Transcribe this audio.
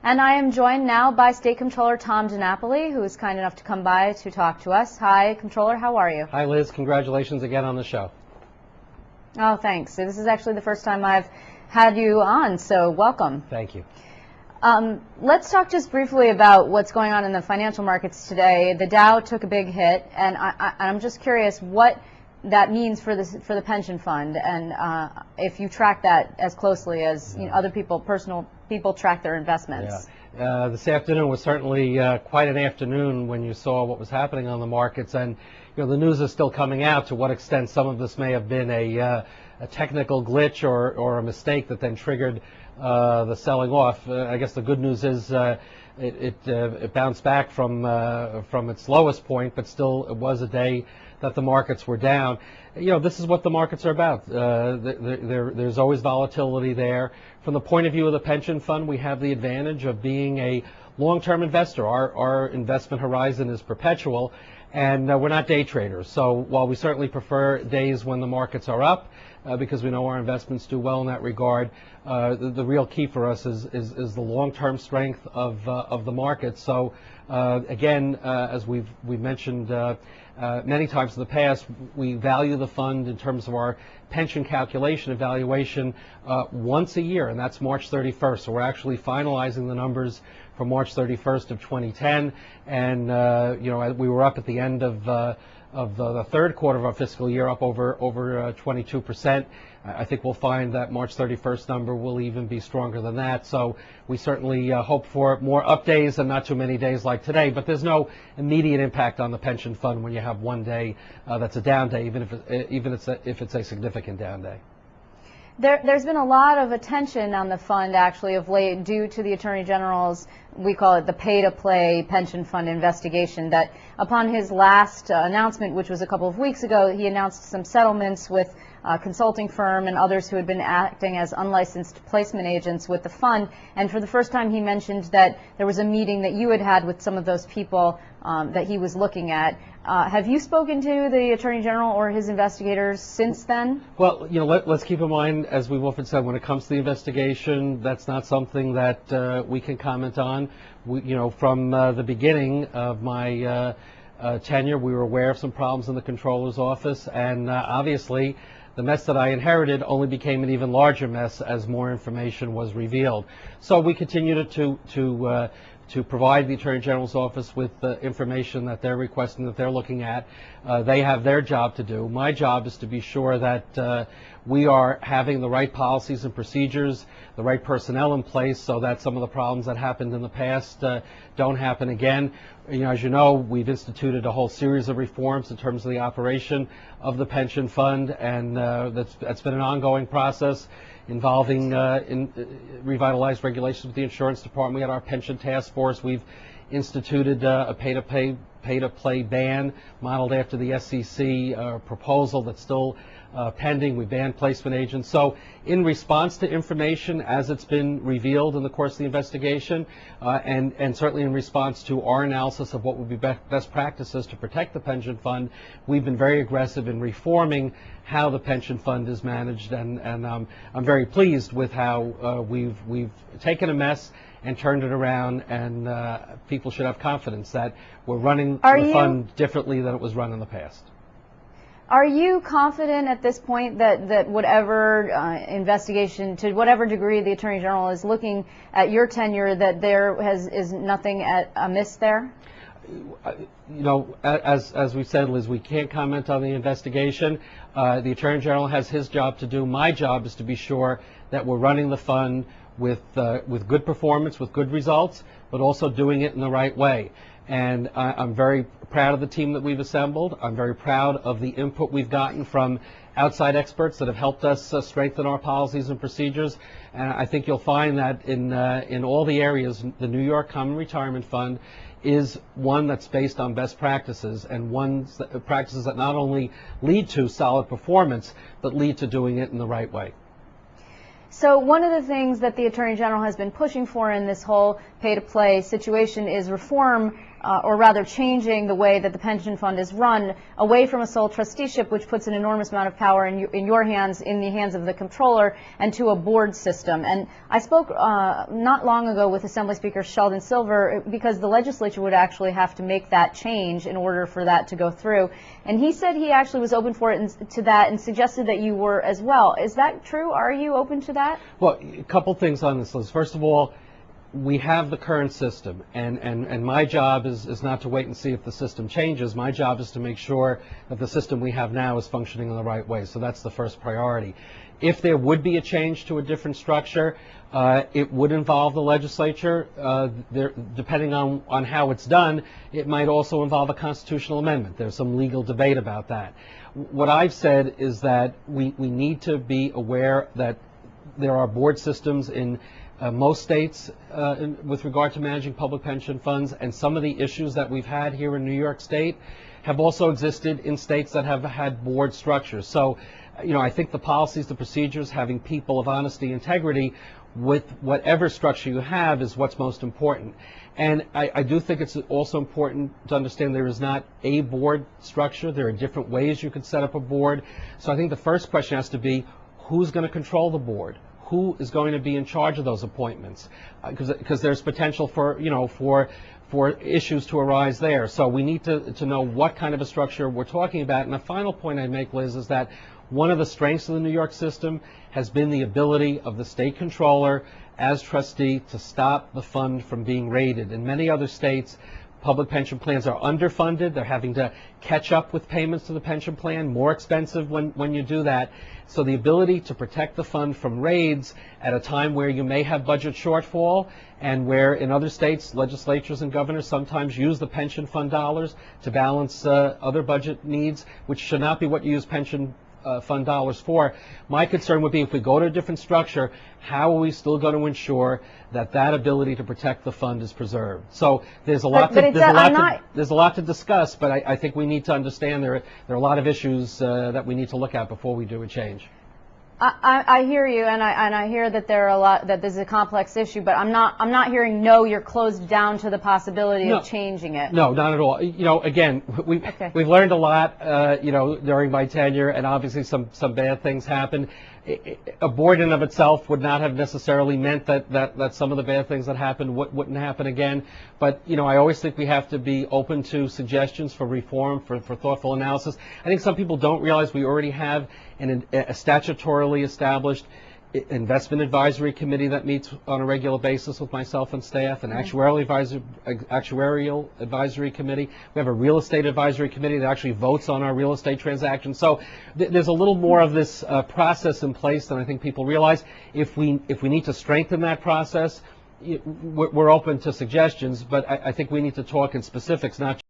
And I am joined now by State Comptroller Tom DiNapoli, who is kind enough to come by to talk to us. Hi, Comptroller, how are you? Hi, Liz. Congratulations again on the show. Oh, thanks. So this is actually the first time I've had you on, so welcome. Thank you. Let's talk just briefly about what's going on in the financial markets today. The Dow took a big hit, and I'm just curious what that means for the pension fund, and if you track that as closely as other people, personal people, track their investments. Yeah. This afternoon was certainly quite an afternoon when you saw what was happening on the markets, and the news is still coming out to what extent some of this may have been a technical glitch or a mistake that then triggered the selling off. I guess the good news is it bounced back from its lowest point, but still it was a day that the markets were down. This is what the markets are about. There's always volatility there. From the point of view of the pension fund, we have the advantage of being a long-term investor. Our investment horizon is perpetual, and we're not day traders. So while we certainly prefer days when the markets are up, because we know our investments do well in that regard, the real key for us is the long-term strength of the market. So again, as we've mentioned many times in the past, we value the fund in terms of our pension calculation evaluation once a year, and that's March 31st. So we're actually finalizing the numbers for March 31st of 2010, and we were up at the end of the third quarter of our fiscal year, up over 22%. I think we'll find that March 31st number will even be stronger than that. So we certainly hope for more up days and not too many days like today. But there's no immediate impact on the pension fund when you have one day that's a down day, even if it's a significant down day. There's been a lot of attention on the fund actually of late due to the Attorney General's, we call it the pay-to-play pension fund investigation, that upon his last announcement, which was a couple of weeks ago, he announced some settlements with a consulting firm and others who had been acting as unlicensed placement agents with the fund. And for the first time he mentioned that there was a meeting that you had with some of those people that he was looking at. Have you spoken to the Attorney General or his investigators since then? Well, let's keep in mind, as we've often said, when it comes to the investigation, that's not something that we can comment on. From the beginning of my tenure, we were aware of some problems in the Comptroller's office, and obviously the mess that I inherited only became an even larger mess as more information was revealed. So we continue to provide the Attorney General's office with the information that they're requesting, that they're looking at. They have their job to do. My job is to be sure that we are having the right policies and procedures, the right personnel in place so that some of the problems that happened in the past don't happen again. As you know, we've instituted a whole series of reforms in terms of the operation of the pension fund, and that's been an ongoing process involving revitalized regulations with the insurance department. We had our pension task force. We've instituted a pay-to-play ban modeled after the SEC proposal that's still pending. We banned placement agents. So in response to information as it's been revealed in the course of the investigation, and certainly in response to our analysis of what would be best practices to protect the pension fund, we've been very aggressive in reforming how the pension fund is managed, and I'm very pleased with how we've taken a mess and turned it around, and people should have confidence that we're running the fund differently than it was run in the past. Are you confident at this point that whatever investigation, to whatever degree the Attorney General is looking at your tenure, that there is nothing amiss there? As we said, Liz, we can't comment on the investigation. The Attorney General has his job to do. My job is to be sure that we're running the fund with good performance, with good results, but also doing it in the right way. And I'm very proud of the team that we've assembled. I'm very proud of the input we've gotten from outside experts that have helped us strengthen our policies and procedures. And I think you'll find that in all the areas, the New York Common Retirement Fund is one that's based on best practices, and practices that not only lead to solid performance, but lead to doing it in the right way. So one of the things that the Attorney General has been pushing for in this whole pay-to-play situation is reform or rather changing the way that the pension fund is run away from a sole trusteeship, which puts an enormous amount of power in your hands, in the hands of the comptroller, and to a board system. And I spoke not long ago with Assembly Speaker Sheldon Silver, because the legislature would actually have to make that change in order for that to go through. And he said he actually was open for it to that, and suggested that you were as well. Is that true? Are you open to that? Well, a couple things on this list. First of all, we have the current system, and my job is not to wait and see if the system changes. My job is to make sure that the system we have now is functioning in the right way. So that's the first priority. If there would be a change to a different structure, it would involve the legislature. Depending on how it's done, it might also involve a constitutional amendment. There's some legal debate about that. What I've said is that we need to be aware that there are board systems in most states with regard to managing public pension funds, and some of the issues that we've had here in New York State have also existed in states that have had board structures. So, I think the policies, the procedures, having people of honesty, integrity with whatever structure you have is what's most important. And I do think it's also important to understand there is not a board structure. There are different ways you could set up a board. So I think the first question has to be, who's going to control the board? Who is going to be in charge of those appointments? Because there's potential for, for issues to arise there. So we need to know what kind of a structure we're talking about. And the final point I'd make, Liz, is that one of the strengths of the New York system has been the ability of the state controller as trustee to stop the fund from being raided. In many other states, public pension plans are underfunded. They're having to catch up with payments to the pension plan, more expensive when you do that. So the ability to protect the fund from raids at a time where you may have budget shortfall, and where in other states legislatures and governors sometimes use the pension fund dollars to balance other budget needs, which should not be what you use pension fund dollars for. My concern would be, if we go to a different structure, how are we still going to ensure that that ability to protect the fund is preserved? So there's a lot there's a lot to discuss, but I think we need to understand there are a lot of issues that we need to look at before we do a change. I hear you, and I hear that that this is a complex issue, but I'm not hearing, no, you're closed down to the possibility of changing it. No, not at all. Again, we've learned a lot, during my tenure, and obviously some bad things happened. A board in of itself would not have necessarily meant that some of the bad things that happened wouldn't happen again. But, I always think we have to be open to suggestions for reform, for thoughtful analysis. I think some people don't realize we already have a statutorily established investment advisory committee that meets on a regular basis with myself and staff, an actuarial advisory committee. We have a real estate advisory committee that actually votes on our real estate transactions. So there's a little more of this process in place than I think people realize. If we need to strengthen that process, we're open to suggestions, but I think we need to talk in specifics, not